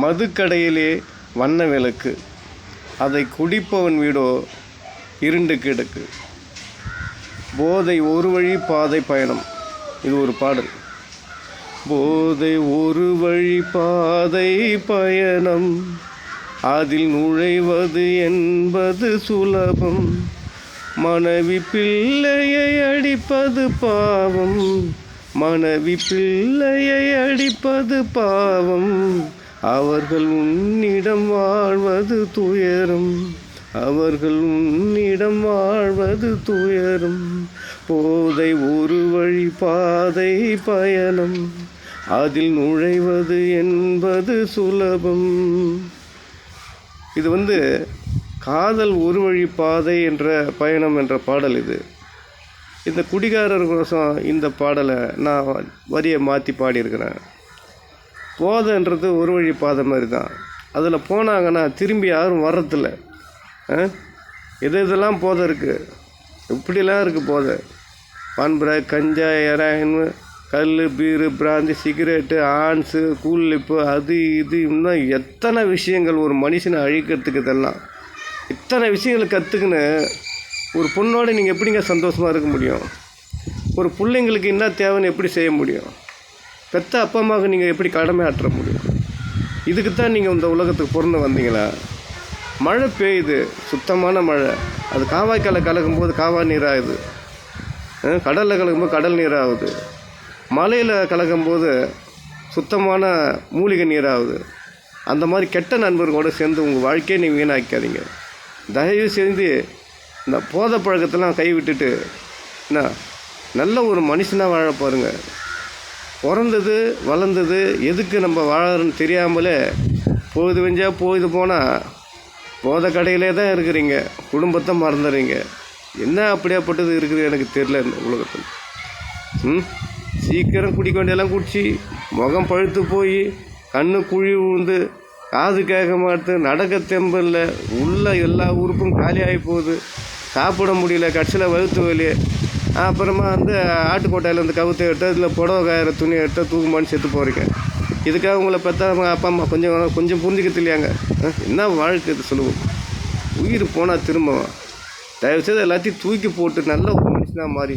மதுக்கடையிலே வண்ண விளக்கு, அதை குடிப்பவன் வீடோ இருண்டு கிடக்கு. போதை ஒரு வழி பாதை பயணம். இது ஒரு பாடல். போதை ஒரு வழி பாதை பயணம், அதில் நுழைவது என்பது சுலபம். மனைவி பிள்ளையை அடிப்பது பாவம், மனைவி பிள்ளையை அடிப்பது பாவம். அவர்கள் உன்னிடம் வாழ்வது துயரம், அவர்கள் உன்னிடம் வாழ்வது துயரம். போதை ஒரு வழி பாதை பயணம், அதில் நுழைவது என்பது சுலபம். இது காதல் ஒரு வழி பாதை என்ற பயணம் என்ற பாடல். இந்த குடிகாரர் கோசம் இந்த பாடலை நான் வரியை மாற்றி பாடியிருக்கிறேன். போதைன்றது ஒரு வழி பாதை மாதிரி தான். அதில் போனாங்கன்னா திரும்பி யாரும் வர்றதில்ல. இதெல்லாம் போதை இருக்குது, இப்படிலாம் இருக்குது போதை. பான்பராய், கஞ்சா, ஹெராயின், கல், பீரு, பிராந்தி, சிகரெட்டு, ஆன்ஸு, கூல்லிப்பு, அது இது இன்னும் எத்தனை விஷயங்கள் ஒரு மனுஷனை அழிக்கிறதுக்கு. இதெல்லாம் இத்தனை விஷயங்களை கற்றுக்குன்னு ஒரு பொண்ணோடு நீங்கள் எப்படிங்க சந்தோஷமாக இருக்க முடியும்? ஒரு பிள்ளைங்களுக்கு என்ன தேவைன்னு எப்படி செய்ய முடியும்? பெற்ற அப்பா அம்மாவுக்கு நீங்கள் எப்படி கடமை ஆற்ற முடியும்? இதுக்கு தான் நீங்கள் இந்த உலகத்துக்கு பிறந்து வந்தீங்களா? மழை பெய்யுது, சுத்தமான மழை. அது காவாய்க்கால கலக்கும்போது காவாய் நீராகுது, கடலில் கலக்கும்போது கடல் நீராகுது, மலையில் கலக்கும்போது சுத்தமான மூலிகை நீராகுது. அந்த மாதிரி கெட்ட நண்பர்களோடு சேர்ந்து உங்கள் வாழ்க்கையை நீங்கள் வீணாக்காதீங்க. தயவு செஞ்சு இந்த போதை பழக்கத்தெல்லாம் கைவிட்டுட்டு நல்ல ஒரு மனுஷனாக வாழ பாருங்கள். பிறந்தது வளர்ந்தது எதுக்கு நம்ம வாழறோன்னு தெரியாமலே பொழுது வெஞ்சா பொழுது போனால் போதை கடையிலே தான் இருக்கிறீங்க, குடும்பத்தை மறந்துடுறீங்க. என்ன அப்படியாப்பட்டது இருக்குது எனக்கு தெரியல இந்த உலகத்தில். சீக்கிரம் குடிக்க வேண்டியெல்லாம் குடிச்சு முகம் பழுத்து போய் கண்ணு குழி விழுந்து காது கேட்க மாட்டு, நடக்க தெம்பில்லை, உள்ள எல்லா உறுப்பும் காலியாகி போகுது, சாப்பிட முடியல, கடைசியில் வகுத்து வலி. அப்புறமா ஆட்டுக்கோட்டையிலேருந்து கவுத்து எடுத்து இதில் புடவை காயிற துணி எடுத்து தூக்குமான்னு செத்து போகிறீங்க. இதுக்காக உங்களை பெற்றவங்க அப்பா அம்மா கொஞ்சம் புரிஞ்சுக்கிறது இல்லையாங்க? என்ன வாழ்க்கை இது சொல்லுவோம்? உயிர் போனால் திரும்ப. தயவுசெய்து எல்லாத்தையும் தூக்கி போட்டு நல்ல ஒரு மனுஷனாக மாறி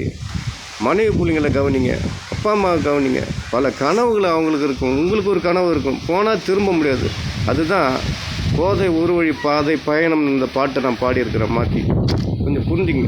மனைவி பிள்ளைங்களை கவனிங்க, அப்பா அம்மாவை கவனிங்க. பல கனவுகள் அவங்களுக்கு இருக்கும், உங்களுக்கு ஒரு கனவு இருக்கும், போனால் திரும்ப முடியாது. அதுதான் போதை ஒரு வழி பாதை பயணம். இந்த பாட்டை நான் பாடியிருக்கிறேன். மாற்றி கொஞ்சம் புரிஞ்சுங்க.